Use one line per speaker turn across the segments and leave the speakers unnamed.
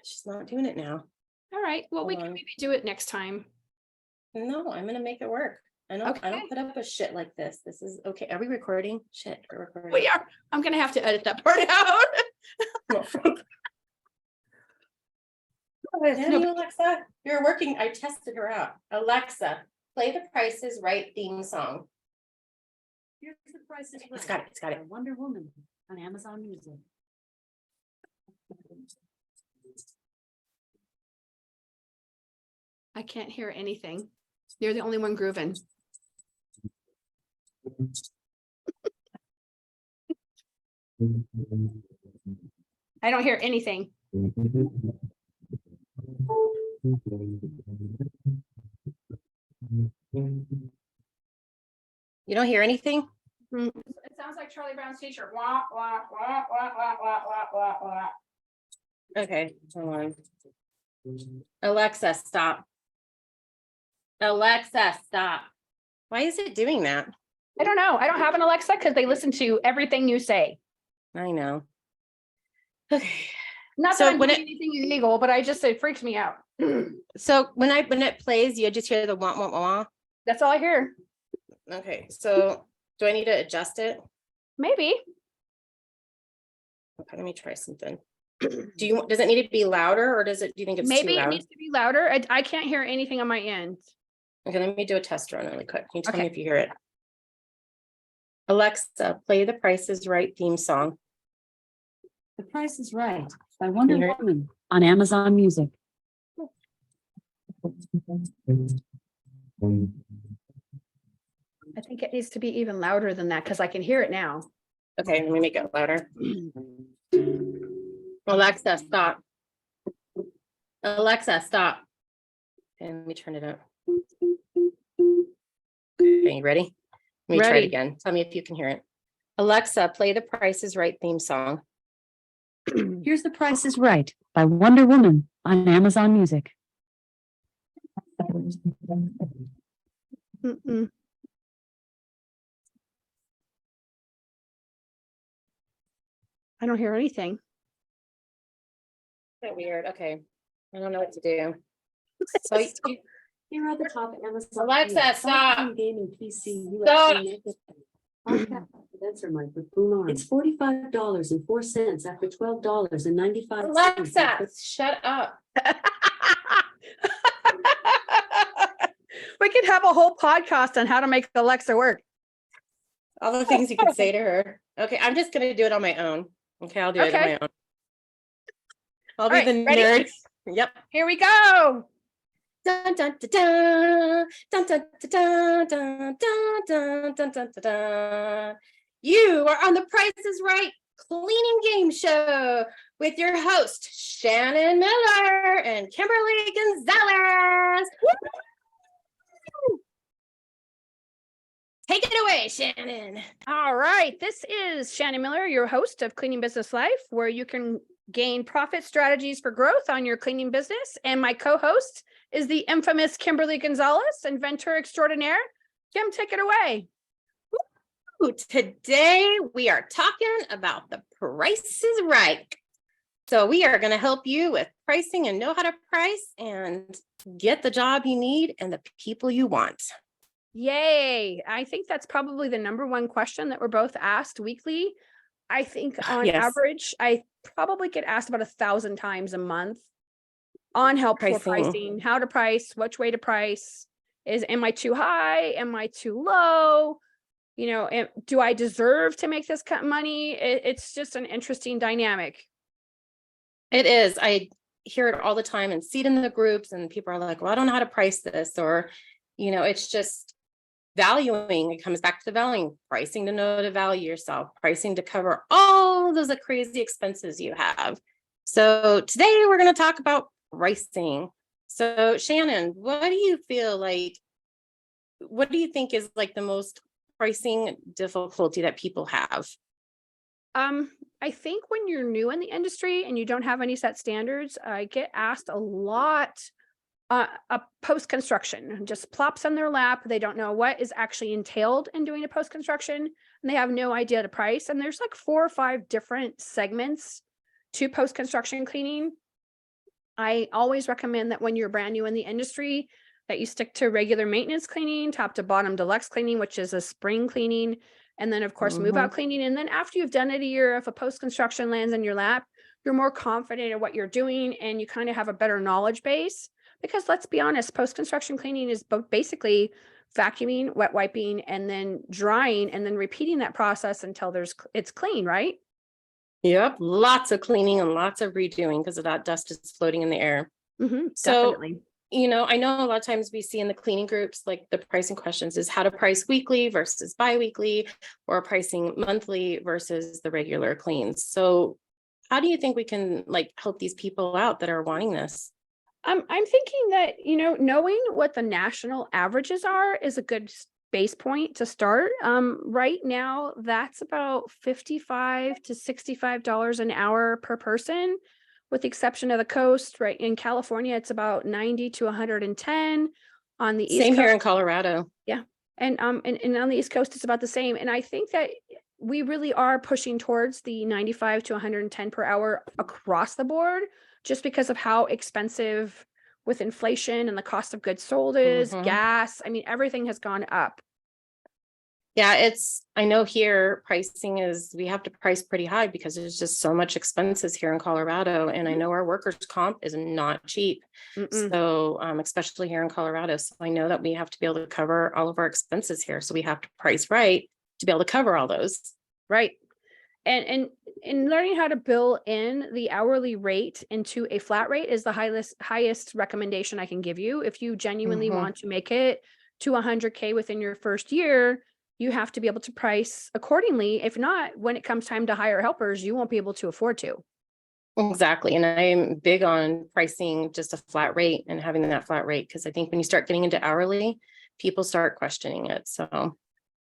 She's not doing it now.
All right. Well, we
Hold
can
on.
maybe do it next time.
No, I'm gonna make it work. I don't
Okay.
put up with shit like this. This is okay. Are we recording? Shit, we're recording.
We are. I'm gonna have to edit that part out.
Damn you, Alexa. You're working. I tested her out. Alexa, play the Price is Right theme song.
Here's the Price is Right.
It's got it. It's got it.
by Wonder Woman on Amazon Music.
I can't hear anything. You're the only one grooving. I don't hear anything.
You don't hear anything?
It sounds like Charlie Brown's t-shirt. Wah, wah, wah, wah, wah, wah, wah, wah, wah.
Okay, hold on. Alexa, stop. Alexa, stop. Why is it doing that?
I don't know. I don't have an Alexa because they listen to everything you say.
I know. Okay.
Not
So
that I'm
when
doing
it-
anything illegal, but it freaks me out.
So when it plays, you just hear the wah wah wah.
That's all I hear.
Okay, so do I need to adjust it?
Maybe.
Okay, let me try something. Does it need to be louder or do you think it's
Maybe
too
it
loud?
needs to be louder. I can't hear anything on my end.
Okay, let me do a test run really quick. Can you tell me
Okay.
if you hear it? Alexa, play the Price is Right theme song.
The Price is Right by Wonder
hear it?
Woman on Amazon Music.
I think it needs to be even louder than that because I can hear it now.
Okay, let me make it louder. Alexa, stop. Alexa, stop. Okay, let me turn it up. Okay, you ready? Let me try it
Ready.
again. Tell me if you can hear it. Alexa, play the Price is Right theme song.
Here's The Price is Right by Wonder Woman on Amazon Music.
Mm-mm. I don't hear anything.
So weird. Okay. I don't know what to do. So you-
Here are the top Amazon.
Alexa,
games.
stop.
Sci-fi Gaming PC.
Stop.
Answer Mike with Boom Arm. It's $45.04 after $12.95.
Alexa, shut up.
We could have a whole podcast on how to make Alexa work.
All the things you could say to her. Okay, I'm just gonna do it on my own. Okay, I'll do it on
Okay.
my own. I'll be
right,
the
ready?
nerd. Yep.
Here we go.
Dun, dun, dun, dun, dun, dun, dun, dun, dun, dun, dun, dun, dun, dun. You are on the Price is Right cleaning game show with your host, Shannon Miller and Kimberly Gonzalez. Woo! Take it away, Shannon.
All right. This is Shannon Miller, your host of Cleaning Business Life, where you can gain profit strategies for growth on your cleaning business. And my co-host is the infamous Kimberly Gonzalez, inventor extraordinaire. Kim, take it away.
Ooh, today we are talking about the Price is Right. So we are going to help you with pricing and know how to price and get the job you need and the people you want.
Yay. I think that's probably the number one question that we're both asked weekly. I think on
Yes.
average, I probably get asked about 1,000 times a month on helpful pricing, how to price, which way to price. Am I too high? Am I too low? You know, do I deserve to make this kind of money? It's just an interesting dynamic.
It is. I hear it all the time and see it in the groups and people are like, well, I don't know how to price this, or, it's just valuing. It comes back to the valuing, pricing to know to value yourself, pricing to cover all those crazy expenses you have. So today we're going to talk about pricing. So Shannon, what do you think is like the most pricing difficulty that people have?
I think when you're new in the industry and you don't have any set standards, I get asked a lot a post-construction just plops on their lap. They don't know what is actually entailed in doing a post-construction and they have no idea to price. And there's like 4 or 5 different segments to post-construction cleaning. I always recommend that when you're brand new in the industry, that you stick to regular maintenance cleaning, top to bottom deluxe cleaning, which is a spring cleaning, and then of course move out cleaning. And then after you've done it a year, if a post-construction lands in your lap, you're more confident in what you're doing and you kind of have a better knowledge base. Because let's be honest, post-construction cleaning is basically vacuuming, wet wiping, and then drying, and then repeating that process until it's clean, right?
Yep. Lots of cleaning and lots of redoing because of that dust is floating in the air. So,
Definitely.
I know a lot of times we see in the cleaning groups, like the pricing questions is how to price weekly versus biweekly, or pricing monthly versus the regular cleans. So how do you think we can like help these people out that are wanting this?
I'm thinking that, knowing what the national averages are is a good base point to start. Right now, that's about $55 to $65 an hour per person, with the exception of the coast. Right in California, it's about 90 to 110. On the East
Same here
Coast,
in Colorado.
yeah, and on the East Coast, it's about the same. And I think that we really are pushing towards the 95 to 110 per hour across the board, just because of how expensive with inflation and the cost of goods sold is, gas. I mean, everything has gone up.
Yeah, I know here pricing we have to price pretty high because there's just so much expenses here in Colorado. And I know our workers' comp is not cheap. So, especially here in Colorado. So I know that we have to be able to cover all of our expenses here. So we have to price right to be able to cover all those.
Right. And learning how to bill in the hourly rate into a flat rate is the highest recommendation I can give you. If you genuinely want to make it to 100K within your first year, you have to be able to price accordingly. If not, when it comes time to hire helpers, you won't be able to afford to.
Exactly. And I'm big on pricing just a flat rate and having that flat rate, because I think when you start getting into hourly, people start questioning it. So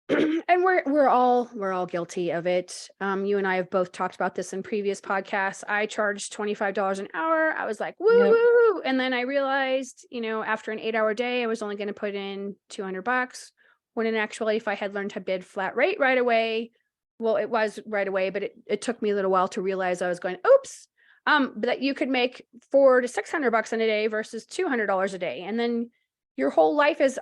and we're all guilty of it. You and I have both talked about this in previous podcasts. I charged $25 an hour. I was like, woo woo. And then I realized, after an 8-hour day, I was only going to put in $200, when in actuality, if I had learned to bid flat rate right away, well, it was right away, but it took me a little while to realize I was going, oops, but that you could make $400 to $600 in a day versus $200 a day. And then your whole life is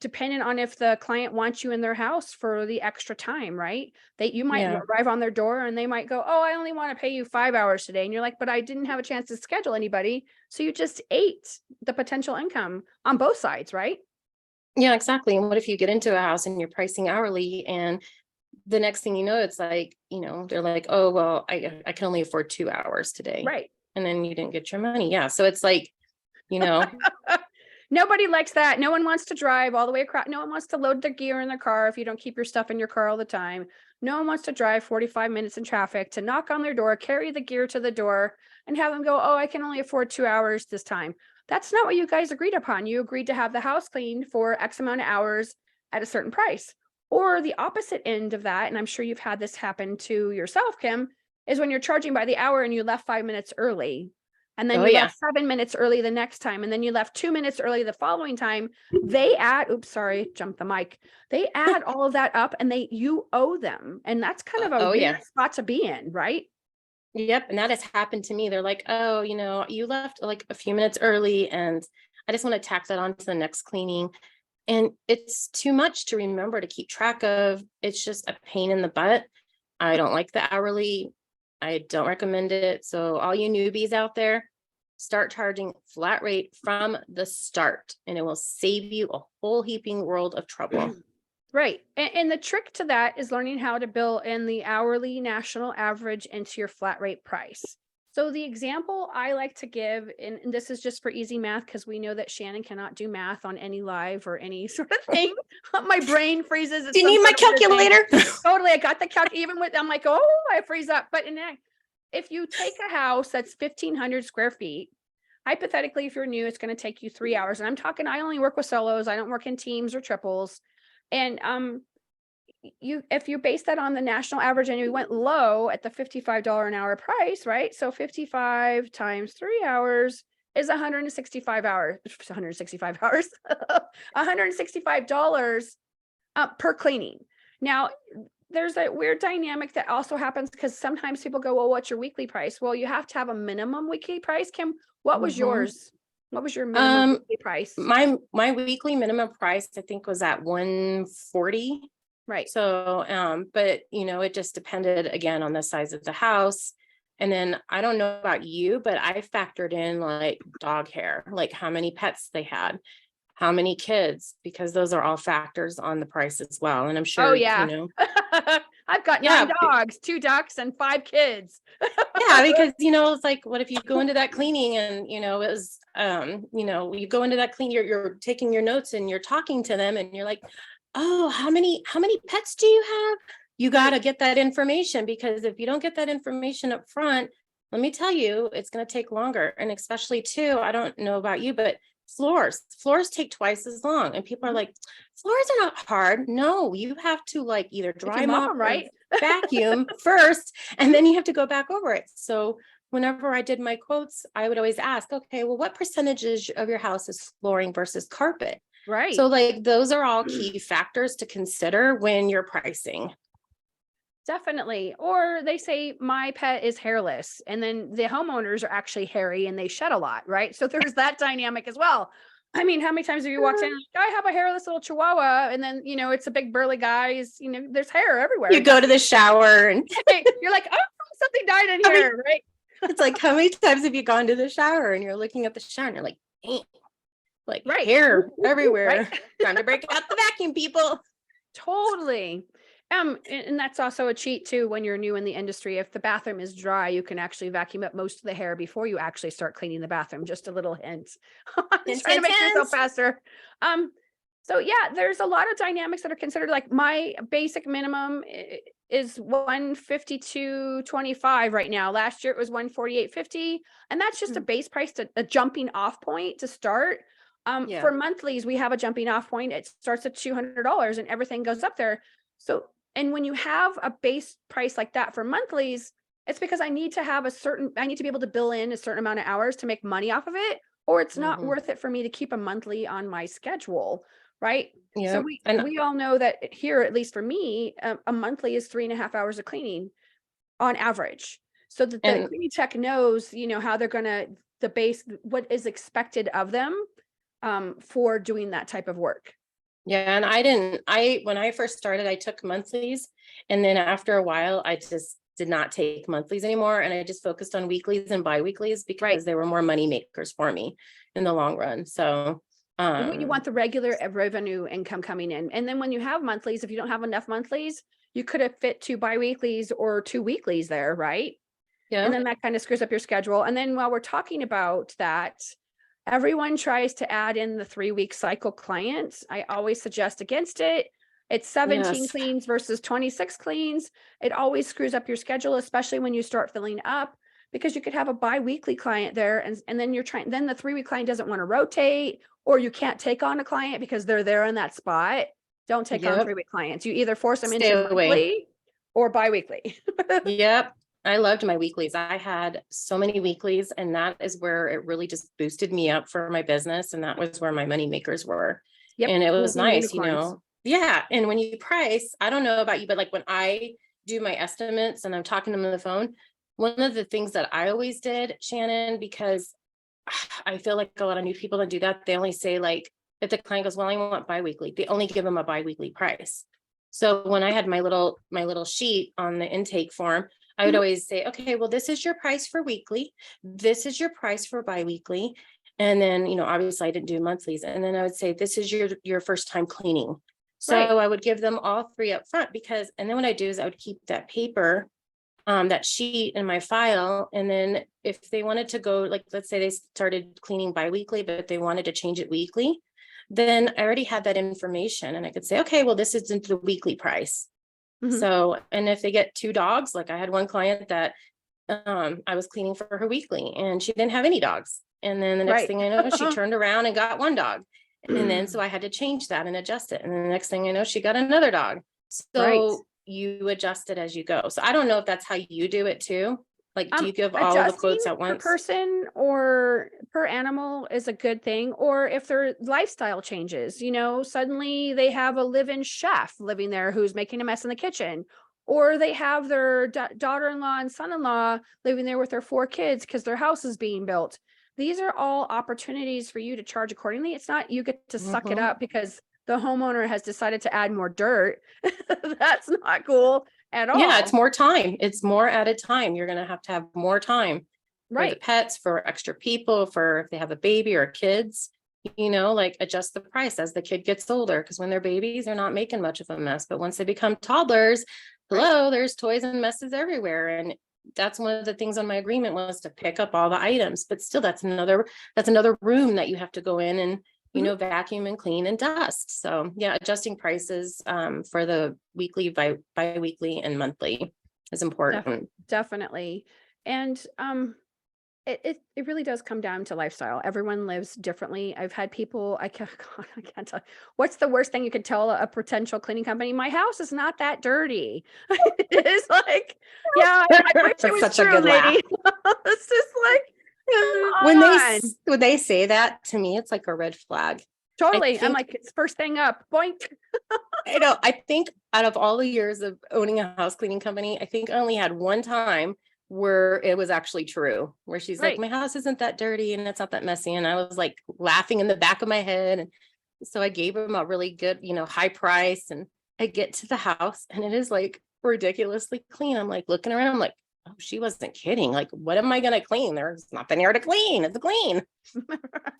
dependent on if the client wants you in their house for the extra time, right? You might arrive on their door and they might go, oh, I only want to pay you 5 hours today. And you're like, but I didn't have a chance to schedule anybody. So you just ate the potential income on both sides, right?
yeah, exactly. And what if you get into a house and you're pricing hourly, and the next thing you know, it's like, they're like, oh, well, I can only afford 2 hours today.
Right.
And then you didn't get your money. Yeah. So it's like,
Nobody likes that. No one wants to drive all the way across. No one wants to load their gear in their car if you don't keep your stuff in your car all the time. No one wants to drive 45 minutes in traffic to knock on their door, carry the gear to the door, and have them go, oh, I can only afford 2 hours this time. That's not what you guys agreed upon. You agreed to have the house cleaned for X amount of hours at a certain price. Or the opposite end of that, and I'm sure you've had this happen to yourself, Kim, is when you're charging by the hour and you left 5 minutes early. And then you left 7 minutes early the next time. And then you left 2 minutes early the following time. They add, oops, sorry, jumped the mic. They add all of that up and you owe them. And that's kind of a weird spot to be in, right?
Yep. And that has happened to me. They're like, oh, you left like a few minutes early and I just want to tack that on to the next cleaning. And it's too much to remember to keep track of. It's just a pain in the butt. I don't like the hourly. I don't recommend it. So all you newbies out there, start charging flat rate from the start, and it will save you a whole heaping world of trouble.
Right. And the trick to that is learning how to bill in the hourly national average into your flat rate price. So the example I like to give, and this is just for easy math, because we know that Shannon cannot do math on any live or any sort of thing. My brain freezes.
Do you need my calculator?
Totally. I got the even with, I'm like, oh, I freeze up. But if you take a house that's 1,500 square feet, hypothetically, if you're new, it's going to take you 3 hours. And I'm talking, I only work with solos. I don't work in teams or triples. And if you base that on the national average and you went low at the $55 an hour price, right? So 55 times 3 hours is 165 hours, $165 per cleaning. Now, there's a weird dynamic that also happens because sometimes people go, well, what's your weekly price? Well, you have to have a minimum weekly price. Kim, What was
Mhm.
yours? What was your minimum
Um,
weekly price?
my weekly minimum price, I think, was at 140.
Right.
So, but it just depended again on the size of the house. And then I don't know about you, but I factored in like dog hair, like how many pets they had, how many kids, because those are all factors on the price as well. And I'm
Oh
sure,
yeah. I've got 9
yeah,
dogs, 2 ducks, and 5 kids.
yeah, because it's like, what if you go into that cleaning and it was you go into that clean, you're taking your notes and you're talking to them and you're like, oh, how many pets do you have? You got to get that information, because if you don't get that information up front, let me tell you, it's going to take longer. And especially too, I don't know about you, but floors take twice as long. And people are like, floors are not hard. No, you have to like either
If
dry
you mop
mop
them
or
right.
vacuum first, and then you have to go back over it. So whenever I did my quotes, I would always ask, okay, well, what percentage of your house is flooring versus carpet?
Right.
So like those are all key factors to consider when you're pricing.
Definitely. Or they say my pet is hairless, and then the homeowners are actually hairy and they shed a lot, right? So there's that dynamic as well. I mean, how many times have you walked in? I have a hairless little chihuahua, and then it's a big burly guy. There's hair everywhere.
You go to the shower and
You're like, oh, something died in
I mean,
here, right?
it's like, how many times have you gone to the shower and you're looking at the shower and you're like, "Dang, like
Right.
hair everywhere.
Right.
Time to break out the vacuum, people."
Totally. And that's also a cheat too when you're new in the industry. If the bathroom is dry, you can actually vacuum up most of the hair before you actually start cleaning the bathroom. Just a little hint.
Hint,
Trying to
hint,
make yourself
hint.
faster. So yeah, there's a lot of dynamics that are considered. Like my basic minimum is 152.25 right now. Last year it was 148.50, and that's just a base price, to a jumping off point to start.
Yeah.
For monthlies, we have a jumping off point. It starts at $200 and everything goes up there. So, and when you have a base price like that for monthlies, it's because I need to be able to bill in a certain amount of hours to make money off of it, or it's not
Mhm.
worth it for me to keep a monthly on my schedule. Right. So
Yeah. And
we all know that here, at least for me, a monthly is 3.5 hours of cleaning on average. So that the
and
cleaning tech knows, how they're gonna the base what is expected of them for doing that type of work.
yeah, and when I first started, I took monthlies, and then after a while, I just did not take monthlies anymore, and I just focused on weeklies and biweeklies
Right.
because they were more money makers for me in the long run. So,
You want the regular revenue income coming in. And then when you have monthlies, if you don't have enough monthlies, you could have fit 2 biweeklies or 2 weeklies there, right?
yeah,
And then that kind of screws up your schedule. And then while we're talking about that, everyone tries to add in the 3-week cycle clients. I always suggest against it. It's 17
yes,
cleans versus 26 cleans. It always screws up your schedule, especially when you start filling up, because you could have a bi-weekly client there, and then then the 3-week client doesn't want to rotate, or you can't take on a client because they're there in that spot. Don't take on
yep,
3-week clients. You either force them
stay
into
away.
monthly or bi-weekly.
Yep. I loved my weeklies. I had so many weeklies, and that is where it really just boosted me up for my business. And that was where my money makers were.
Yep.
And it was
Golden
nice,
unicorns.
Yeah. And when you price, I don't know about you, but like when I do my estimates and I'm talking to them on the phone, one of the things that I always did, Shannon, because I feel like a lot of new people that do that, they only say like, if the client goes, well, I want biweekly, they only give them a biweekly price. So when I had my little sheet on the intake form, I would
Mhm.
always say, okay, well, this is your price for weekly. This is your price for biweekly. And then, obviously I didn't do monthlies. And then I would say, this is your first time cleaning. So
Right.
I would give them all 3 up front, and then what I do is I would keep that paper, that sheet in my file. And then if they wanted to go, like, let's say they started cleaning biweekly, but they wanted to change it weekly, then I already had that information and I could say, okay, well, this is into the weekly price.
Mhm.
So, and if they get 2 dogs, like I had one client that I was cleaning for her weekly and she didn't have any dogs. And then the next
Right.
thing I know, she turned around and got 1 dog. And then so I had to change that and adjust it. And then the next thing I know, she got another dog.
Right.
So you adjust it as you go. So I don't know if that's how you do it too. Like, do you give all of the
Adjusting
quotes at
per
once?
person or per animal is a good thing. Or if their lifestyle changes, suddenly they have a live-in chef living there who's making a mess in the kitchen, or they have their daughter-in-law and son-in-law living there with their 4 kids because their house is being built. these are all opportunities for you to charge accordingly. It's not you get to suck it
Mhm.
up because the homeowner has decided to add more dirt. That's not cool at
Yeah, it's
all.
more time. It's more added time. You're gonna have to have more time for the
Right.
pets, for extra people, for if they have a baby or kids, like adjust the price as the kid gets older. Because when they're babies, they're not making much of a mess. But once they become toddlers,
Right.
hello, there's toys and messes everywhere. And that's one of the things on my agreement was to pick up all the items. But still, that's another room that you have to go in and vacuum and clean and dust. So yeah, adjusting prices for the weekly, bi-weekly and monthly is important.
Definitely. And it really does come down to lifestyle. Everyone lives differently. I've had people, God, I can't tell. What's the worst thing you could tell a potential cleaning company? My house is not that dirty. It's like, yeah, I wish it
That's
was
such a
true,
good laugh.
lady. It's just like,
When
come
they
on.
when they say that to me, it's like a red flag. I
Totally. I'm
think
like, it's first thing up. Boink.
I think out of all the years of owning a house cleaning company, I think I only had one time where it was actually true, where she's like,
Right.
my house isn't that dirty and it's not that messy. And I was like laughing in the back of my head. And so I gave him a really good, high price. And I get to the house and it is like ridiculously clean. I'm like looking around, I'm like, oh, she wasn't kidding. Like, what am I gonna clean? There's nothing here to clean. It's clean.
Do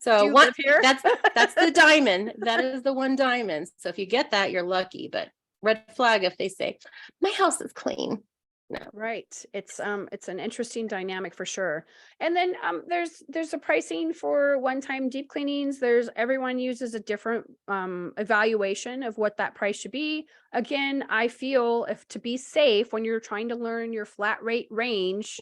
So
you
what
live here?
that's the diamond. That is the one diamond. So if you get that, you're lucky. But red flag if they say, my house is clean. No.
Right. It's an interesting dynamic for sure. And then there's a pricing for one-time deep cleanings. There's everyone uses a different evaluation of what that price should be. Again, I feel if to be safe when you're trying to learn your flat rate range,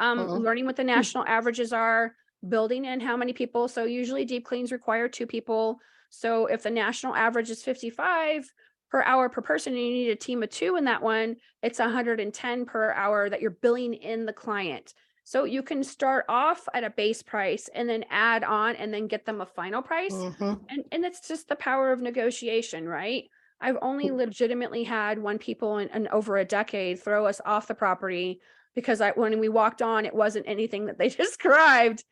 Mhm.
learning what the national averages are, building in how many people. So usually deep cleans require 2 people. So if the national average is 55 per hour per person and you need a team of 2 in that one, it's 110 per hour that you're billing in the client. So you can start off at a base price and then add on and then get them a final price.
Mhm.
And it's just the power of negotiation, right? I've only legitimately had one people in over a decade throw us off the property because when we walked on, it wasn't anything that they described.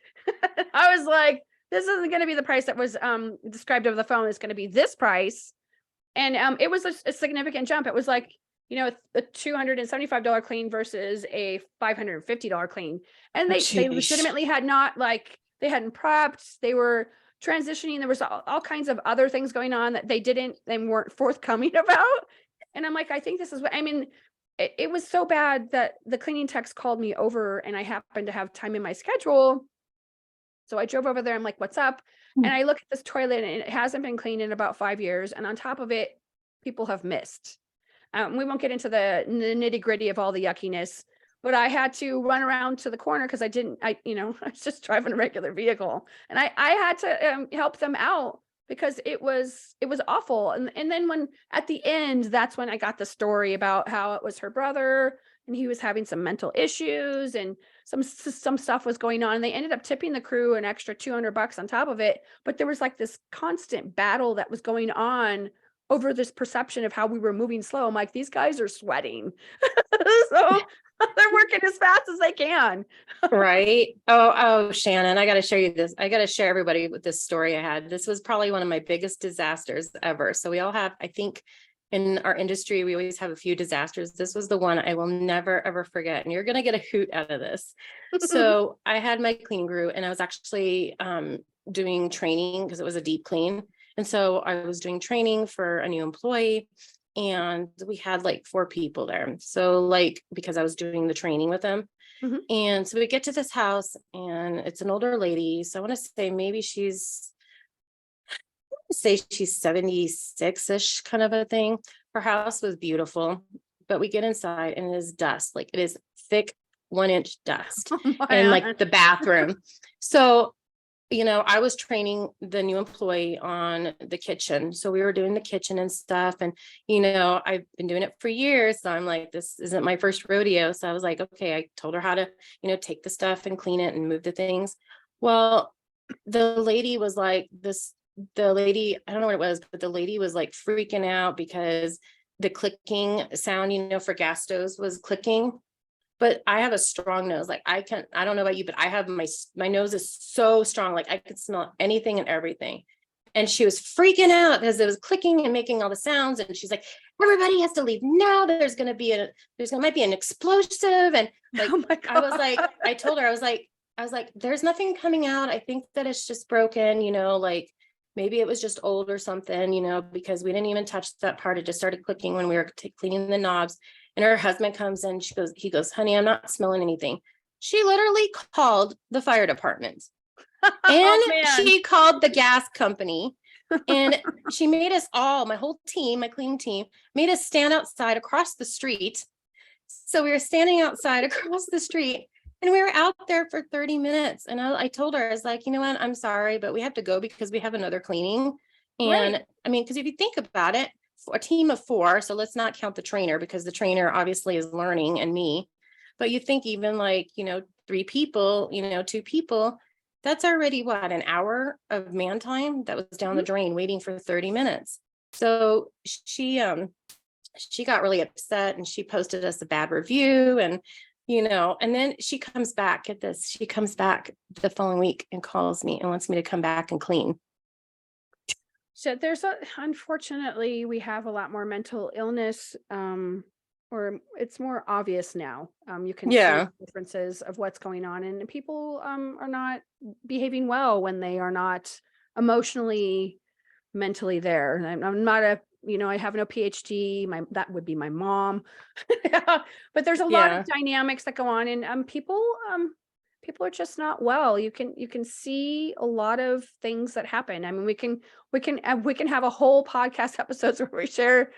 I was like, this isn't going to be the price that was described over the phone. It's going to be this price. And it was a significant jump. It was like, a $275 clean versus a $550 clean. And they
Sheesh.
legitimately had not they hadn't prepped, they were transitioning. There was all kinds of other things going on that they weren't forthcoming about. And I'm like, I think this is what I mean. It was so bad that the cleaning techs called me over and I happened to have time in my schedule. So I drove over there. I'm like, what's up? And I look at this toilet and it hasn't been cleaned in about 5 years. And on top of it, people have missed. We won't get into the nitty gritty of all the yuckiness, but I had to run around to the corner because I was just driving a regular vehicle and I had to help them out because it was awful. And then when at the end, that's when I got the story about how it was her brother and he was having some mental issues and some stuff was going on. And they ended up tipping the crew an extra $200 on top of it. But there was like this constant battle that was going on over this perception of how we were moving slow. I'm like, these guys are sweating. So they're working as fast as they can.
Right. Oh, Shannon, I got to show you this. I got to share everybody with this story I had. This was probably one of my biggest disasters ever. So we all have, I think in our industry, we always have a few disasters. This was the one I will never, ever forget. And you're going to get a hoot out of this. So I had my clean crew and I was actually doing training because it was a deep clean. And so I was doing training for a new employee and we had like 4 people there. So like, because I was doing the training with them.
Mhm.
And so we get to this house and it's an older lady. So I want to say maybe she's 76-ish kind of a thing. Her house was beautiful, but we get inside and it is dust. Like it is thick 1-inch dust
Oh my
in
God.
like the bathroom. So I was training the new employee on the kitchen. So we were doing the kitchen and stuff. And, I've been doing it for years. So I'm like, this isn't my first rodeo. So I was like, okay, I told her how to, take the stuff and clean it and move the things. Well, the lady was like the lady, I don't know what it was, but the lady was like freaking out because the clicking sound, for gas stoves was clicking. but I have a strong nose. Like I don't know about you, but I have my nose is so strong. Like I could smell anything and everything. And she was freaking out as it was clicking and making all the sounds. And she's like, everybody has to leave now. Might be an explosive. And like,
Oh my God.
I was like, I told her, I was like, there's nothing coming out. I think that it's just broken, like maybe it was just old or something, because we didn't even touch that part. It just started clicking when we were cleaning the knobs. And her husband comes in, he goes, honey, I'm not smelling anything. She literally called the fire department. And she called the gas company, and she made us all, my whole team, my cleaning team, made us stand outside across the street. So we were standing outside across the street, and we were out there for 30 minutes. And I told her, I was like, you know what, I'm sorry, but we have to go because we have another cleaning. And
Right.
I mean, because if you think about it, for a team of 4, so let's not count the trainer, because the trainer obviously is learning, and me, but you think even like, 3 people, 2 people, that's already what, an hour of man time that was down the drain waiting for 30 minutes. So she got really upset, and she posted us a bad review, and and then she comes back, get this, she comes back the following week and calls me and wants me to come back and clean.
So unfortunately, we have a lot more mental illness, or it's more obvious now. You can see the differences of what's going on, and people are not behaving well when they are not emotionally, mentally there. And I'm not I have no PhD. That would be my mom. But there's a lot of dynamics that go on, and people are just not well. You can see a lot of things that happen. I mean, we can have a whole podcast episodes where we share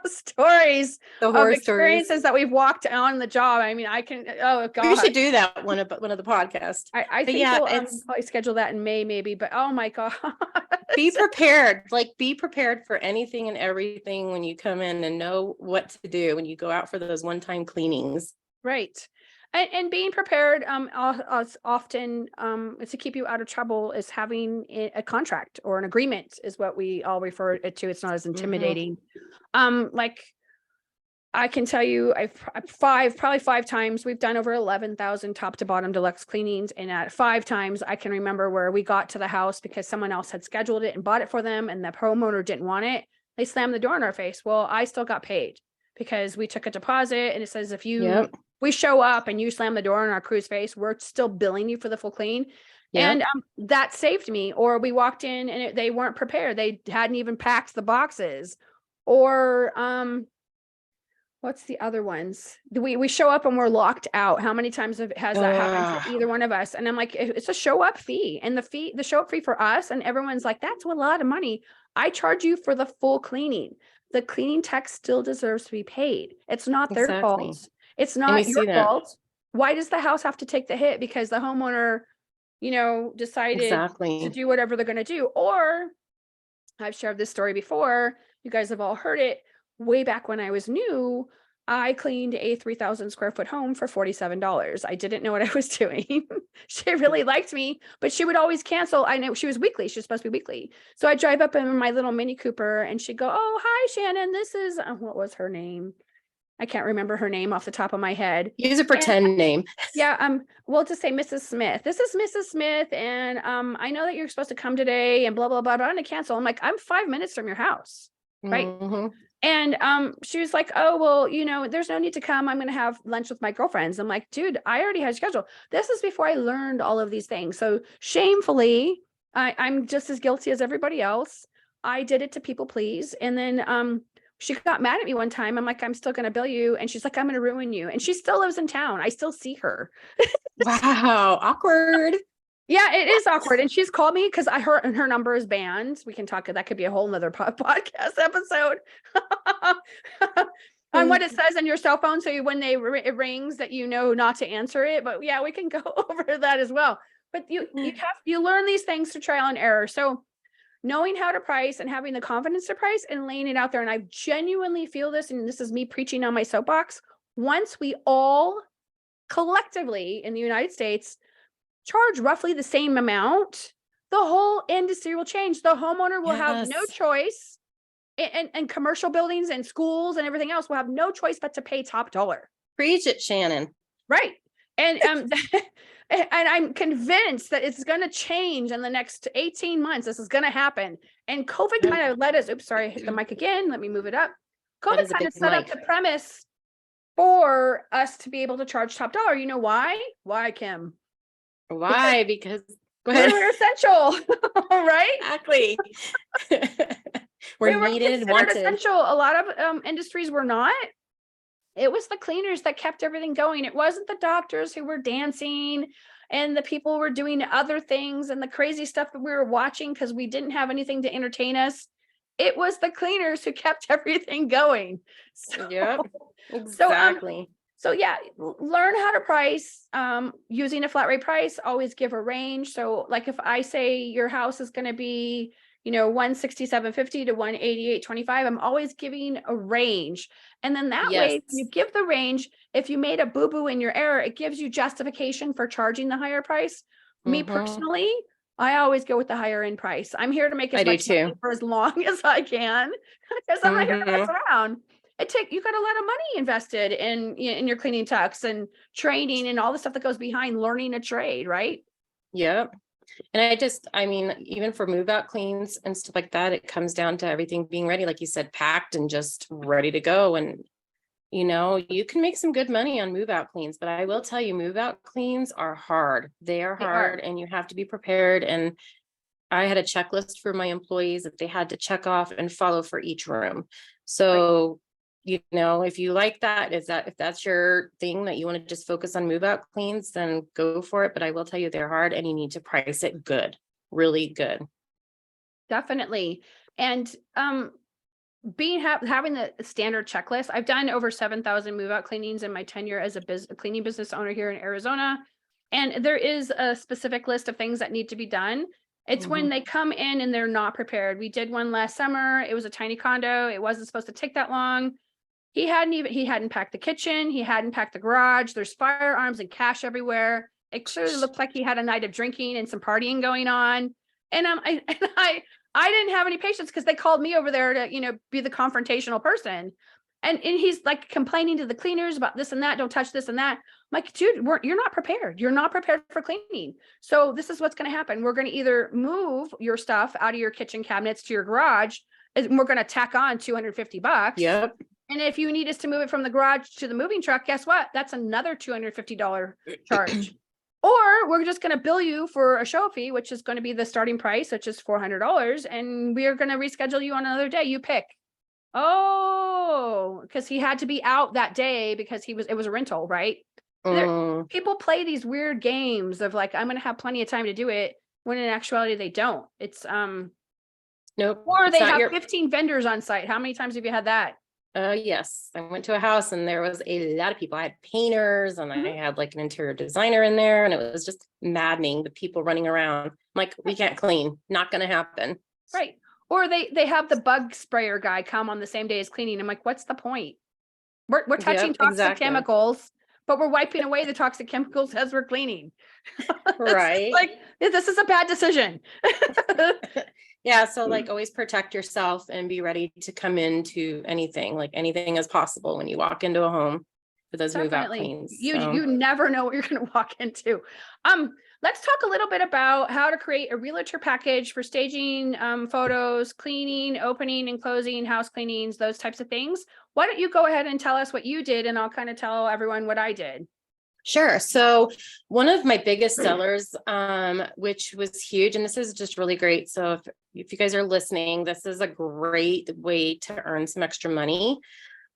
stories
The
of
horror
experiences
stories
that we've walked on the job. I mean, oh God.
We should do that one of the podcasts.
I think we'll probably schedule that in May maybe, but oh my God.
Be prepared, be prepared for anything and everything when you come in, and know what to do when you go out for those one-time cleanings.
Right. And being prepared, often, to keep you out of trouble is having a contract or an agreement is what we all refer it to. It's not as intimidating. Like I can tell you, probably 5 times we've done over 11,000 top to bottom deluxe cleanings. And at 5 times I can remember where we got to the house because someone else had scheduled it and bought it for them, and the homeowner didn't want it. They slammed the door in our face. Well, I still got paid because we took a deposit, and it says if we show up and you slam the door in our crew's face, we're still billing you for the full clean. And that saved me. Or we walked in and they weren't prepared. They hadn't even packed the boxes. Or what's the other ones? We show up and we're locked out. How many times has that happened to either one of us? And I'm like, it's a show up fee, and the show up fee for us. And everyone's like, that's a lot of money. I charge you for the full cleaning. The cleaning tech still deserves to be paid. It's not their fault. It's not your fault. Why does the house have to take the hit because the homeowner, decided to do whatever they're going to do? Or I've shared this story before. You guys have all heard it. Way back when I was new, I cleaned a 3,000 square foot home for $47. I didn't know what I was doing. She really liked me, but she would always cancel. I know she was weekly. She was supposed to be weekly. So I drive up in my little Mini Cooper, and she'd go, oh, hi, Shannon. This is, what was her name? I can't remember her name off the top of my head.
Use a pretend name.
Yeah. We'll just say Mrs. Smith. This is Mrs. Smith. And I know that you're supposed to come today and blah, blah, blah, but I'm going to cancel. I'm like, I'm 5 minutes from your house. Right. And she was like, oh, well, there's no need to come. I'm going to have lunch with my girlfriends. I'm like, dude, I already had a schedule. This is before I learned all of these things. So shamefully, I'm just as guilty as everybody else. I did it to people please. And then she got mad at me one time. I'm like, I'm still going to bill you. And she's like, I'm going to ruin you. And she still lives in town. I still see her.
Wow. Awkward.
Yeah, it is awkward. And she's called me because her number is banned. We can talk. That could be a whole nother podcast episode on what it says on your cell phone. So when it rings that not to answer it. But yeah, we can go over that as well. But you learn these things through trial and error. So knowing how to price and having the confidence to price and laying it out there. And I genuinely feel this, and this is me preaching on my soapbox. Once we all collectively in the United States charge roughly the same amount, the whole industry will change. The homeowner will have no choice, and commercial buildings and schools and everything else will have no choice but to pay top dollar.
Preach it, Shannon.
Right. And and I'm convinced that it's going to change in the next 18 months. This is going to happen. And COVID kind of led us, oops, sorry, I hit the mic again. Let me move it up.
That
COVID
is a
kind of
big
set up
mic.
the premise for us to be able to charge top dollar. You know why? Why, Kim?
Why? Because go
We
ahead.
were essential, right?
Exactly.
We
We're
were
needed and
considered
wanted.
essential. A lot of industries were not. It was the cleaners that kept everything going. It wasn't the doctors who were dancing and the people were doing other things and the crazy stuff that we were watching because we didn't have anything to entertain us. It was the cleaners who kept everything going. So,
Yep,
so
exactly.
so yeah, learn how to price using a flat rate price, always give a range. So like if I say your house is going to be, 167.50 to 188.25, I'm always giving a range. And then that way,
Yes.
when you give the range, if you made a boo-boo in your error, it gives you justification for charging the higher price. Me
Mhm.
personally, I always go with the higher end price. I'm here to make as
I do
much money
too.
for as long as I can because I'm not here to mess
Mhm.
around. You got a lot of money invested in your cleaning tucks and training and all the stuff that goes behind learning a trade, right?
Yep. And I mean, even for move out cleans and stuff like that, it comes down to everything being ready, like you said, packed and just ready to go. And, you can make some good money on move out cleans, but I will tell you, move out cleans are hard. They are
They are.
hard and you have to be prepared. And I had a checklist for my employees that they had to check off and follow for each room. So, if you like that, if that's your thing that you want to just focus on move out cleans, then go for it. But I will tell you they're hard and you need to price it good, really good.
Definitely. And having the standard checklist, I've done over 7,000 move out cleanings in my tenure as a cleaning business owner here in Arizona. And there is a specific list of things that need to be done. It's when
Mhm.
they come in and they're not prepared. We did one last summer. It was a tiny condo. It wasn't supposed to take that long. He hadn't packed the kitchen. He hadn't packed the garage. There's firearms and cash everywhere. It clearly looked like he had a night of drinking and some partying going on. And I didn't have any patience because they called me over there to, be the confrontational person. And he's like complaining to the cleaners about this and that. Don't touch this and that. I'm like, dude, you're not prepared. You're not prepared for cleaning. So this is what's going to happen. We're going to either move your stuff out of your kitchen cabinets to your garage, and we're going to tack on $250.
Yep.
And if you need us to move it from the garage to the moving truck, guess what? That's another $250 charge. Or we're just going to bill you for a show fee, which is going to be the starting price, which is $400. And we are going to reschedule you on another day. You pick. Oh, because he had to be out that day because it was a rental, right? People play these weird games of like, I'm going to have plenty of time to do it, when in actuality they don't. It's
Nope.
or
It's
they
not
have 15 vendors on site. How many times have you had that?
Yes, I went to a house and there was a lot of people. I had painters and
Mhm.
I had like an interior designer in there, and it was just maddening, the people running around. I'm like, we can't clean, not gonna happen.
Right. Or they have the bug sprayer guy come on the same day as cleaning. I'm like, what's the point? We're touching
Yep,
toxic
exactly.
chemicals, but we're wiping away the toxic chemicals as we're cleaning.
Right.
Like, this is a bad decision.
Yeah, so like always protect yourself and be ready to come into anything as possible when you walk into a home for those move out
Definitely.
cleans.
You never know what you're going to walk into. Let's talk a little bit about how to create a realtor package for staging photos, cleaning, opening and closing, house cleanings, those types of things. Why don't you go ahead and tell us what you did, and I'll kind of tell everyone what I did.
Sure. So one of my biggest sellers, which was huge, and this is just really great. So if you guys are listening, this is a great way to earn some extra money.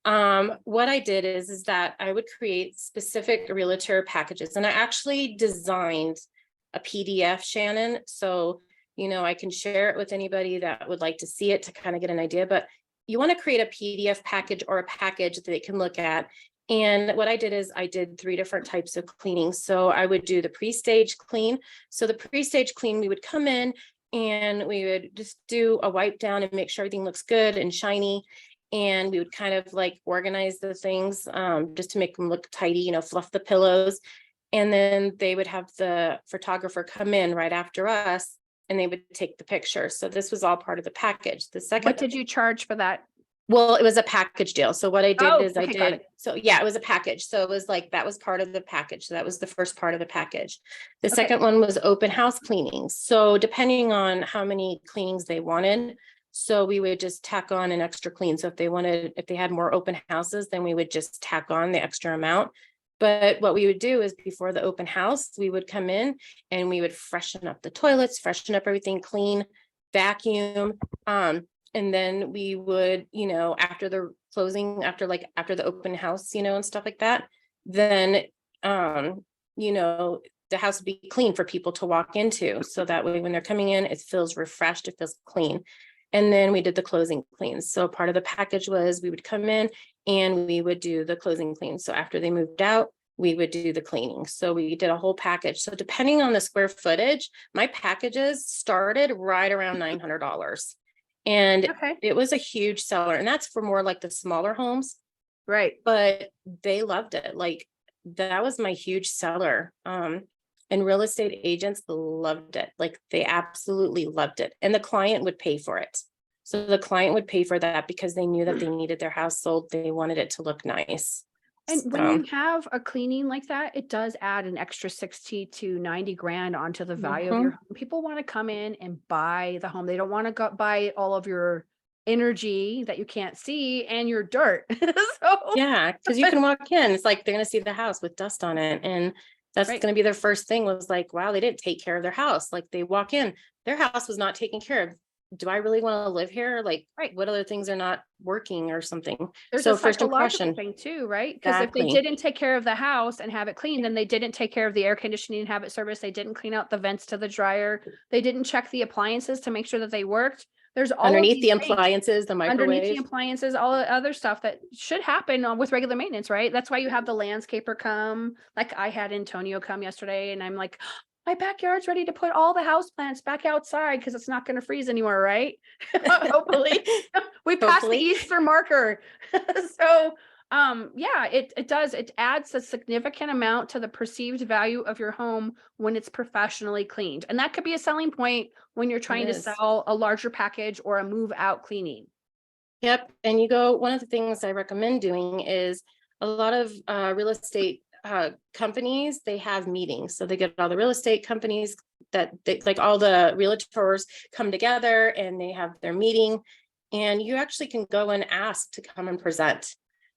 What I did is that I would create specific realtor packages, and I actually designed a PDF, Shannon. So, I can share it with anybody that would like to see it to kind of get an idea, but you want to create a PDF package or a package that they can look at. And what I did is I did 3 different types of cleaning. So I would do the pre-stage clean. So the pre-stage clean, we would come in and we would just do a wipe down and make sure everything looks good and shiny. And we would kind of like organize the things just to make them look tidy, fluff the pillows. And then they would have the photographer come in right after us and they would take the picture. So this was all part of the package. The second
What did you charge for that?
Well, it was a package deal. So what I did
Oh,
is I
okay, got
did,
it.
so yeah, it was a package. So it was like, that was part of the package. So that was the first part of the package. The
Okay.
second one was open house cleanings. So depending on how many cleanings they wanted, so we would just tack on an extra clean. So if they had more open houses, then we would just tack on the extra amount. But what we would do is before the open house, we would come in and we would freshen up the toilets, freshen up everything, clean, vacuum. And then we would, after the closing, after the open house, and stuff like that, then, the house would be clean for people to walk into. So that way, when they're coming in, it feels refreshed, it feels clean. And then we did the closing cleans. So part of the package was we would come in and we would do the closing cleans. So after they moved out, we would do the cleaning. So we did a whole package. So depending on the square footage, my packages started right around $900. And
Okay.
it was a huge seller. And that's for more like the smaller homes,
Right.
but they loved it. Like that was my huge seller. And real estate agents loved it. Like they absolutely loved it. And the client would pay for it. So the client would pay for that because they knew that they needed their house sold. They wanted it to look nice.
And when
So,
you have a cleaning like that, it does add an extra 60 to 90 grand onto the value of your home. People want to come in and buy the home. They don't want to go buy all of your energy that you can't see and your dirt. So,
yeah, because you can walk in, it's like they're going to see the house with dust on it. And that's
right.
going to be their first thing was like, wow, they didn't take care of their house. Like they walk in, their house was not taken care of. Do I really want to live here? Like,
Right.
what other things are not working or something?
There's a
So first
psychological
impression,
thing too, right? Because if they
exactly.
didn't take care of the house and have it clean, then they didn't take care of the air conditioning and have it serviced. They didn't clean out the vents to the dryer. They didn't check the appliances to make sure that they worked. There's all of
Underneath
these
the
things
appliances, the
underneath the
microwave.
appliances, all the other stuff that should happen with regular maintenance, right? That's why you have the landscaper come. Like I had Antonio come yesterday and I'm like, my backyard's ready to put all the house plants back outside because it's not going to freeze anymore, right? Hopefully. We passed the
Hopefully.
Easter marker. So yeah, it adds a significant amount to the perceived value of your home when it's professionally cleaned. And that could be a selling point when you're trying to
is.
sell a larger package or a move out cleaning.
Yep. And one of the things I recommend doing is a lot of real estate companies, they have meetings. So they get all the real estate companies like all the realtors come together and they have their meeting. And you actually can go and ask to come and present.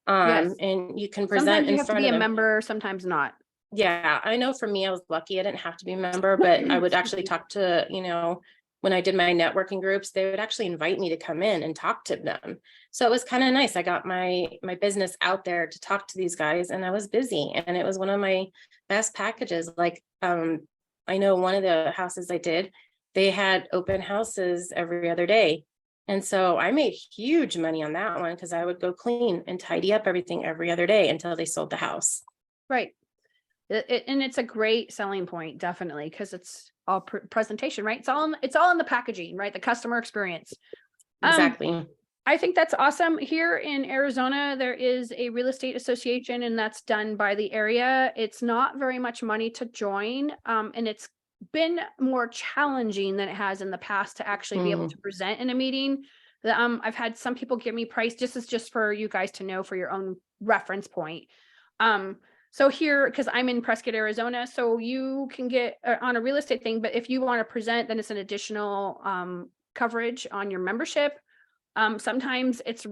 Yes.
And you can present
Sometimes you
in
have to
front
be
of
a
them.
member, sometimes not.
Yeah, I know for me, I was lucky. I didn't have to be a member, but I would actually talk to, when I did my networking groups, they would actually invite me to come in and talk to them. So it was kind of nice. I got my business out there to talk to these guys and I was busy and it was one of my best packages. Like, I know one of the houses I did, they had open houses every other day. And so I made huge money on that one because I would go clean and tidy up everything every other day until they sold the house.
Right. And it's a great selling point, definitely, because it's all presentation, right? It's all in the packaging, right? The customer experience.
Exactly.
I think that's awesome. Here in Arizona, there is a real estate association, and that's done by the area. It's not very much money to join, and it's been more challenging than it has in the past to actually be able to present in a meeting. I've had some people give me price. Just for you guys to know for your own reference point. So here, because I'm in Prescott, Arizona, so you can get on a real estate thing, but if you want to present, then it's an additional coverage on your membership. Sometimes it's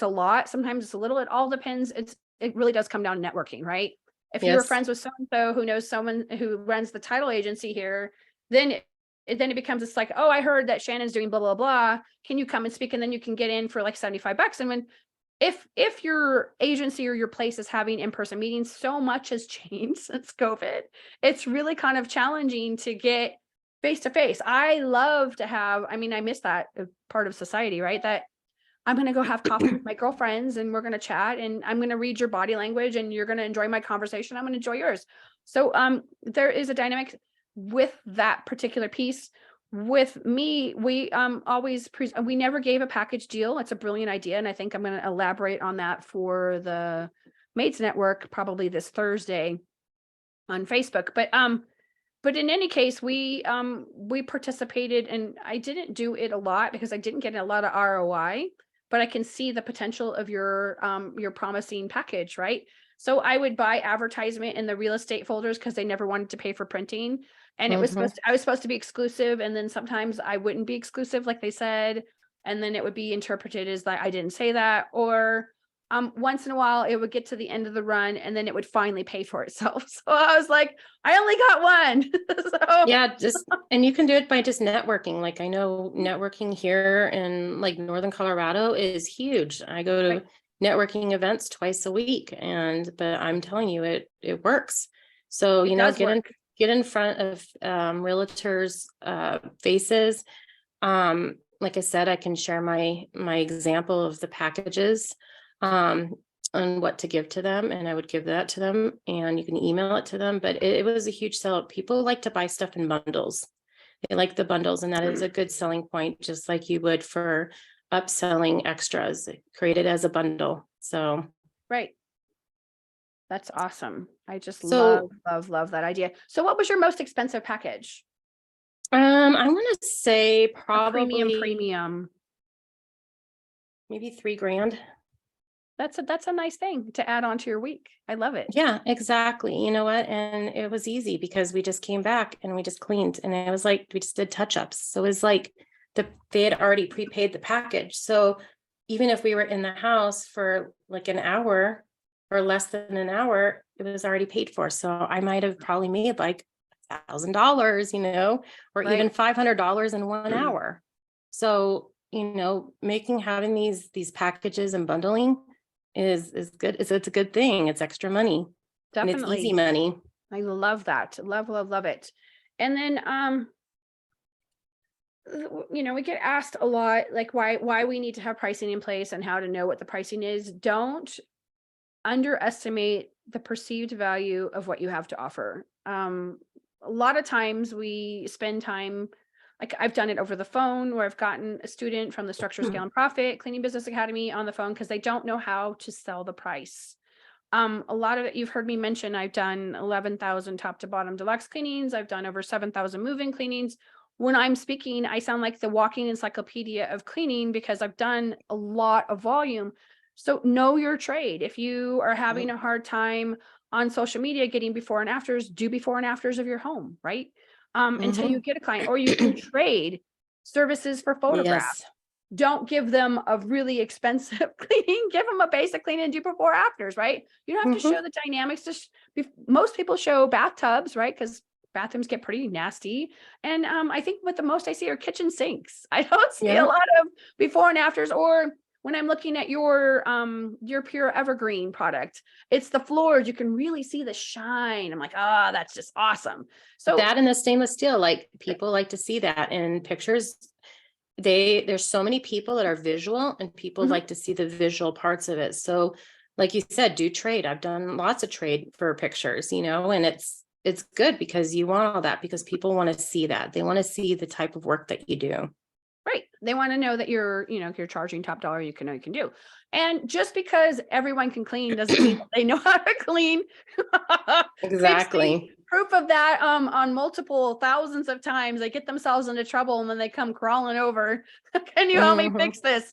a lot, sometimes it's a little, it all depends. It really does come down to networking, right? If you're
Yes.
friends with so-and-so who knows someone who runs the title agency here, then it becomes, it's like, oh, I heard that Shannon's doing blah, blah, blah. Can you come and speak? And then you can get in for like $75. And when if your agency or your place is having in-person meetings, so much has changed since COVID. It's really kind of challenging to get face to face. I love to have, I mean, I miss that part of society, right? That I'm going to go have coffee with my girlfriends and we're going to chat and I'm going to read your body language and you're going to enjoy my conversation. I'm going to enjoy yours. So there is a dynamic with that particular piece. With me, we always we never gave a package deal. It's a brilliant idea, and I think I'm going to elaborate on that for the Maids Network probably this Thursday on Facebook. But in any case, we participated, and I didn't do it a lot because I didn't get a lot of ROI. but I can see the potential of your promising package, right? So I would buy advertisement in the real estate folders because they never wanted to pay for printing. And it was I was supposed to be exclusive. And then sometimes I wouldn't be exclusive, like they said. And then it would be interpreted as that I didn't say that. Or once in a while it would get to the end of the run and then it would finally pay for itself. So I was like, I only got one. So
Yeah, and you can do it by just networking. Like I know networking here in like Northern Colorado is huge. I go to
Right.
networking events twice a week, but I'm telling you, it works. So,
It does work.
get in front of realtors' faces. Like I said, I can share my example of the packages on what to give to them, and I would give that to them, and you can email it to them. But it was a huge sell. People like to buy stuff in bundles. They like the bundles, and that is a good selling point, just like you would for upselling extras created as a bundle. So
Right. That's awesome. I just
So-
love that idea. So what was your most expensive package?
I want to say
A
probably
premium.
maybe $3,000.
That's a nice thing to add on to your week. I love it.
Yeah, exactly. You know what? And it was easy because we just came back and we just cleaned, and it was like we just did touch-ups. So it was like they had already prepaid the package. So even if we were in the house for like an hour or less than an hour, it was already paid for. So I might have probably made like $1,000, or even
Right.
$500 in 1 hour. So, having these packages and bundling is good. It's a good thing. It's extra money. And it's easy
Definitely.
money.
I love that. Love it. And then we get asked a lot like why we need to have pricing in place and how to know what the pricing is. Don't underestimate the perceived value of what you have to offer. A lot of times we spend time, like I've done it over the phone where I've gotten a student from the Structure, Scale, and Profit Cleaning Business Academy on the phone because they don't know how to sell the price. A lot of it you've heard me mention. I've done 11,000 top to bottom deluxe cleanings. I've done over 7,000 move-in cleanings. When I'm speaking, I sound like the walking encyclopedia of cleaning because I've done a lot of volume. So know your trade. If you are having a hard time on social media getting before and afters, do before and afters of your home, right? Until you get a client, or you can trade services for photographs.
Yes.
Don't give them a really expensive cleaning, give them a basic cleaning and do before afters, right? You don't have to show the dynamics. Most people show bathtubs, right? Because bathrooms get pretty nasty. And I think what the most I see are kitchen sinks. I don't see a lot of before and afters. Or when I'm looking at your Pure Evergreen product, it's the floors. You can really see the shine. I'm like, that's just awesome. So
that and the stainless steel, like people like to see that in pictures. There's so many people that are visual, and people like to see the visual parts of it. So like you said, do trade. I've done lots of trade for pictures, and it's good because you want all that, because people want to see that. They want to see the type of work that you do.
Right. They want to know that you're charging top dollar, you can do. And just because everyone can clean doesn't mean that they know how to clean.
Exactly.
Proof of that on multiple thousands of times. They get themselves into trouble, and then they come crawling over. Can you help me fix this?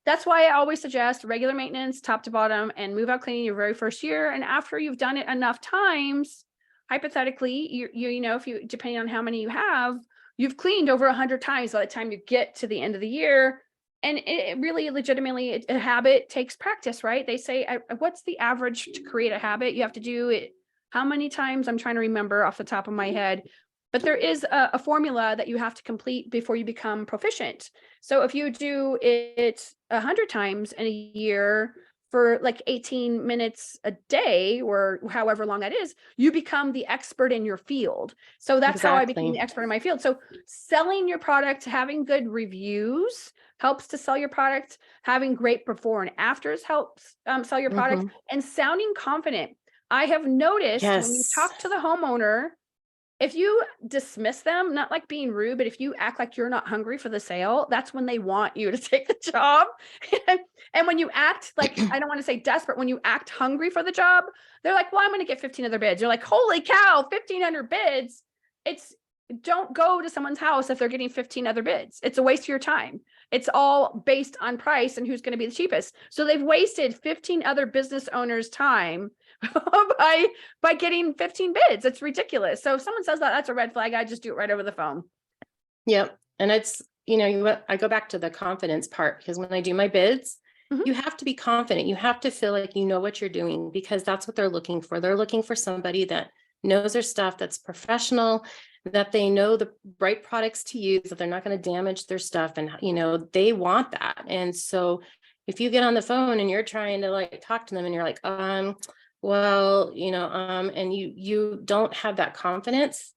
That's why I always suggest regular maintenance, top to bottom, and move out cleaning your very first year. And after you've done it enough times, hypothetically, if you, depending on how many you have, you've cleaned over 100 times by the time you get to the end of the year. And it really legitimately, a habit takes practice, right? They say, what's the average to create a habit? You have to do it how many times? I'm trying to remember off the top of my head, but there is a formula that you have to complete before you become proficient. So if you do it 100 times in a year for like 18 minutes a day, or however long that is, you become the expert in your field. So that's how I became the expert in my field. So selling your product, having good reviews helps to sell your product. Having great before and afters helps sell your product, and sounding confident. I have noticed when you talk to the homeowner, if you dismiss them, not like being rude, but if you act like you're not hungry for the sale, that's when they want you to take the job. And when you act like, I don't want to say desperate, when you act hungry for the job, they're like, well, I'm going to get 15 other bids. You're like, holy cow, 1,500 bids. Don't go to someone's house if they're getting 15 other bids. It's a waste of your time. It's all based on price and who's going to be the cheapest. So they've wasted 15 other business owners' time by getting 15 bids. It's ridiculous. So if someone says that, that's a red flag. I just do it right over the phone.
Yep. And it's, I go back to the confidence part, because when I do my bids,
Mhm.
you have to be confident. You have to feel like you know what you're doing, because that's what they're looking for. They're looking for somebody that knows their stuff, that's professional, that they know the right products to use, that they're not going to damage their stuff. And, they want that. And so if you get on the phone and you're trying to like talk to them and you're like, well, and you don't have that confidence,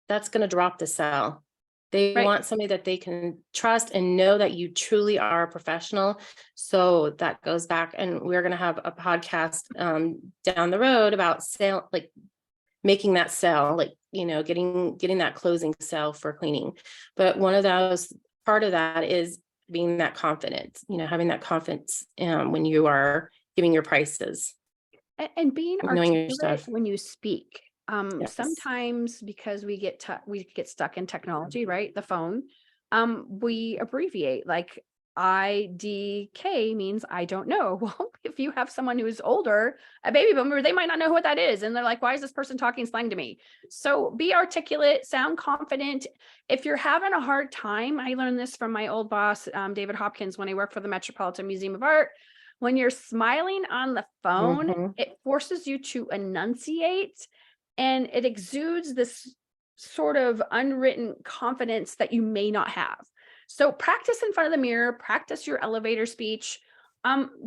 that's going to drop the sale. They
Right.
want somebody that they can trust and know that you truly are a professional. So that goes back, and we're going to have a podcast down the road about sale, like making that sale, like, getting that closing sale for cleaning. But one of those, part of that is being that confident, having that confidence when you are giving your prices.
And being
Knowing your
articulate
stuff.
when you speak.
Yes.
Sometimes because we get stuck in technology, right? The phone, we abbreviate, like IDK means I don't know. Well, if you have someone who's older, a baby boomer, they might not know what that is. And they're like, why is this person talking slang to me? So be articulate, sound confident. If you're having a hard time, I learned this from my old boss, David Hopkins, when I worked for the Metropolitan Museum of Art. When you're smiling on the phone,
Mhm.
it forces you to enunciate, and it exudes this sort of unwritten confidence that you may not have. So practice in front of the mirror, practice your elevator speech.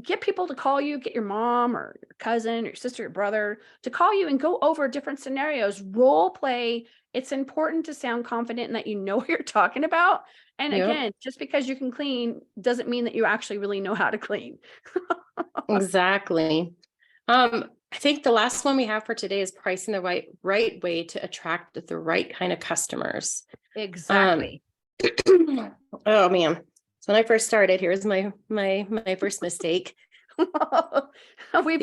Get people to call you, get your mom or your cousin, your sister, your brother to call you and go over different scenarios, role play. It's important to sound confident and that you know what you're talking about. And
Yep.
again, just because you can clean doesn't mean that you actually really know how to clean.
Exactly. I think the last one we have for today is pricing the right way to attract the right kind of customers.
Exactly.
Oh man. So when I first started, here's my first mistake.
We've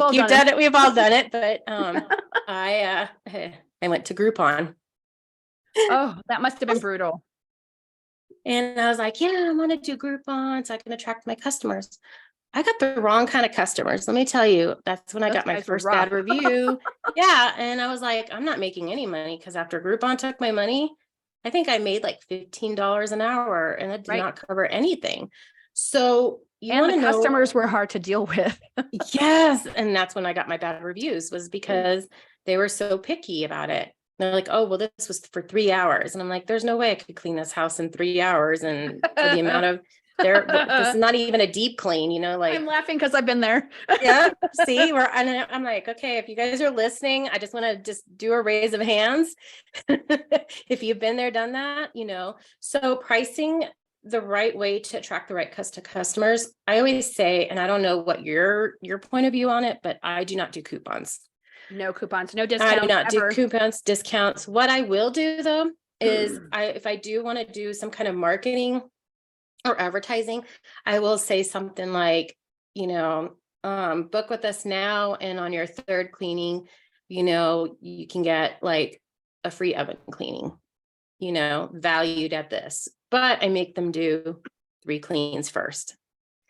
all
You've
done
done it. We've all done it. But I went to Groupon.
Oh, that must have been brutal.
And I was like, yeah, I want to do Groupon so I can attract my customers. I got the wrong kind of customers. Let me tell you, that's when I
Those
got my
guys were
first bad
rough.
review. Yeah. And I was like, I'm not making any money, because after Groupon took my money, I think I made like $15 an hour, and that did
Right.
not cover anything. So you
And
want
the
to know,
customers were hard to deal with.
yes. And that's when I got my bad reviews, was because they were so picky about it. They're like, oh, well, this was for 3 hours. And I'm like, there's no way I could clean this house in 3 hours. And for the amount of this is not even a deep clean, like.
I'm laughing because I've been there.
Yeah. See, I'm like, okay, if you guys are listening, I just want to just do a raise of hands. If you've been there, done that, so pricing the right way to attract the right customers. I always say, and I don't know what your point of view on it, but I do not do coupons.
No coupons, no
I
discounts.
do not
ever.
do coupons, discounts. What I will do though is if I do want to do some kind of marketing or advertising, I will say something like, book with us now, and on your third cleaning, you can get like a free oven cleaning, valued at this. But I make them do 3 cleans first.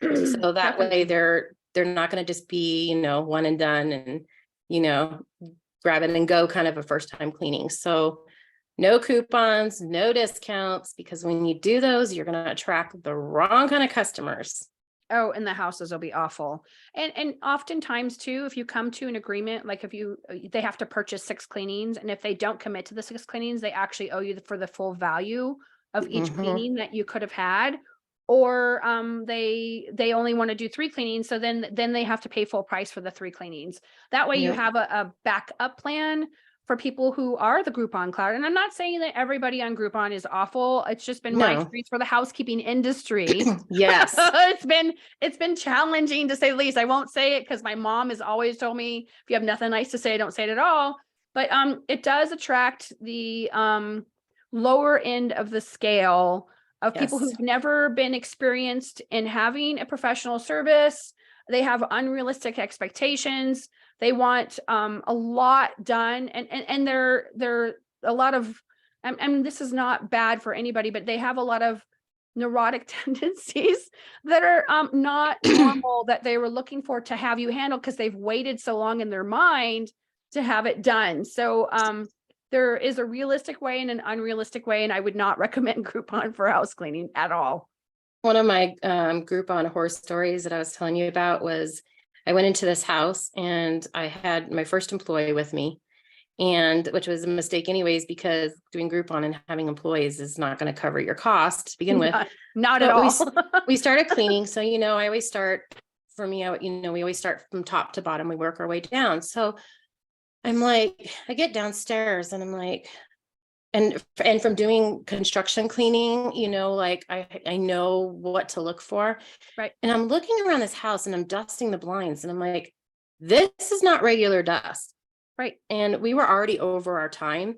So that way they're not going to just be, one and done, and, grab it and go kind of a first time cleaning. So no coupons, no discounts, because when you do those, you're going to attract the wrong kind of customers.
Oh, and the houses will be awful. And oftentimes too, if you come to an agreement, like if they have to purchase 6 cleanings, and if they don't commit to the 6 cleanings, they actually owe you for the full value of each cleaning that you could have had. Or they only want to do 3 cleanings, so then they have to pay full price for the 3 cleanings. That way you
Yep.
have a backup plan for people who are the Groupon cloud. And I'm not saying that everybody on Groupon is awful. It's just been my
No.
experience for the housekeeping industry.
Yes.
It's been challenging to say the least. I won't say it because my mom has always told me, if you have nothing nice to say, don't say it at all. But it does attract the lower end of the scale of people
Yes.
who've never been experienced in having a professional service. They have unrealistic expectations. They want a lot done, and they're a lot of. I mean, this is not bad for anybody, but they have a lot of neurotic tendencies that are not normal that they were looking for to have you handle because they've waited so long in their mind to have it done. So there is a realistic way and an unrealistic way, and I would not recommend Groupon for house cleaning at all.
One of my Groupon horror stories that I was telling you about was I went into this house and I had my first employee with me, and which was a mistake anyways, because doing Groupon and having employees is not going to cover your cost to begin with.
Not at
So
all.
we started cleaning. So, I always start, for me, we always start from top to bottom. We work our way down. So I'm like, I get downstairs and I'm like, and from doing construction cleaning, like I know what to look for.
Right.
And I'm looking around this house and I'm dusting the blinds and I'm like, this is not regular dust.
Right.
And we were already over our time.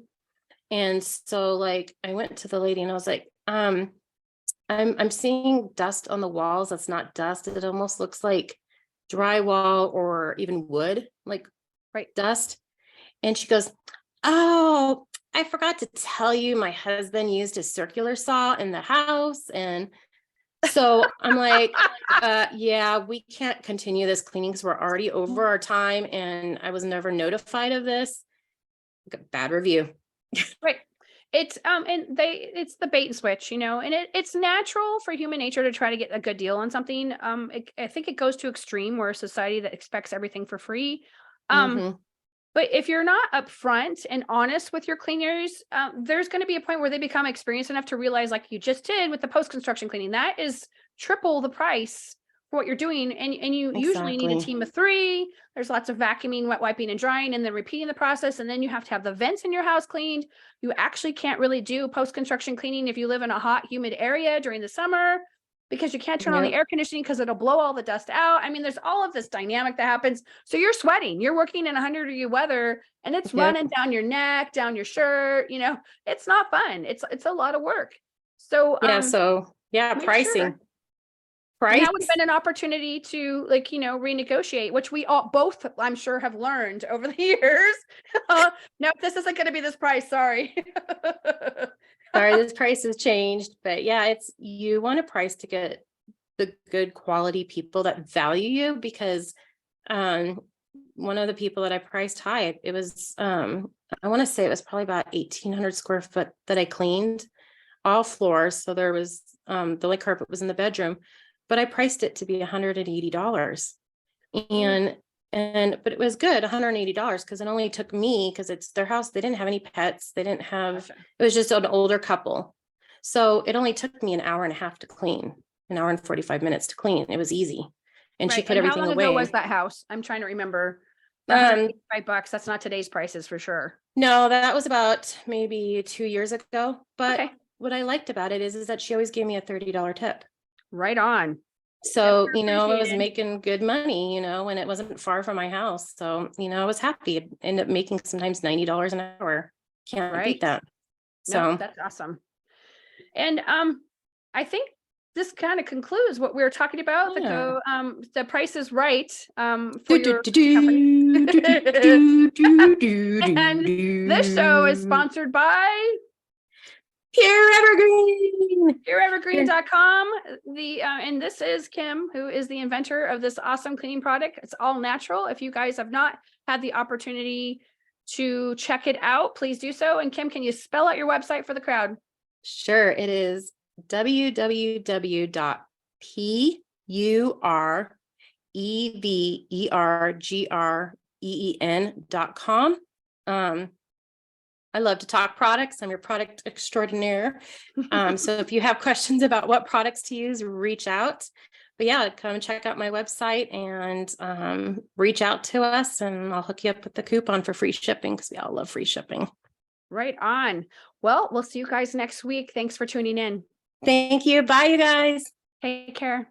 And so like I went to the lady and I was like, I'm seeing dust on the walls. That's not dust. It almost looks like drywall or even wood, like dust. And she goes, oh, I forgot to tell you, my husband used a circular saw in the house. And so I'm like, yeah, we can't continue this cleaning because we're already over our time. And I was never notified of this. Bad review.
Right. It's it's the bait and switch, and it's natural for human nature to try to get a good deal on something. I think it goes to extreme where a society that expects everything for free. But if you're not upfront and honest with your cleaners, there's going to be a point where they become experienced enough to realize, like you just did with the post-construction cleaning, that is triple the price for what you're doing. And you usually need a team of 3. There's lots of vacuuming, wet wiping, and drying, and then repeating the process. And then you have to have the vents in your house cleaned. You actually can't really do post-construction cleaning if you live in a hot, humid area during the summer, because you can't turn on the air conditioning because it'll blow all the dust out. I mean, there's all of this dynamic that happens. So you're sweating, you're working in 100-degree weather, and it's running down your neck, down your shirt. It's not fun. It's a lot of work. So
pricing.
Sure. Price. That would have been an opportunity to renegotiate, which we all both, I'm sure, have learned over the years. No, this isn't going to be this price. Sorry.
Sorry, this price has changed. But yeah, you want a price to get the good quality people that value you, because one of the people that I priced high, it was I want to say it was probably about 1,800 square foot that I cleaned, all floors. So there was the only carpet was in the bedroom, but I priced it to be $180. But it was good, $180, because it only took me, because it's their house. They didn't have any pets. They didn't have, it was just an older couple. So it only took me an hour and a half to clean, an hour and 45 minutes to clean. It was easy. And she put everything away. How long ago
was that house? I'm trying to remember. $5, that's not today's prices for sure.
No, that was about maybe 2 years ago. But what I liked about it is that she always gave me a $30 tip.
Right on.
So, I was making good money, and it wasn't far from my house. So, I was happy. I'd end up making sometimes $90 an hour. Can't beat that. So
that's awesome. And I think this kind of concludes what we were talking about. The Price is Right for your company. And this show is sponsored by
Pure Evergreen.
PureEvergreen.com. And this is Kim, who is the inventor of this awesome cleaning product. It's all natural. If you guys have not had the opportunity to check it out, please do so. And Kim, can you spell out your website for the crowd?
Sure. It is www.purevergreen.com. I love to talk products. I'm your product extraordinaire. So if you have questions about what products to use, reach out. But yeah, come check out my website and reach out to us, and I'll hook you up with the coupon for free shipping, because we all love free shipping.
Right on. Well, we'll see you guys next week. Thanks for tuning in.
Thank you. Bye, you guys.
Take care.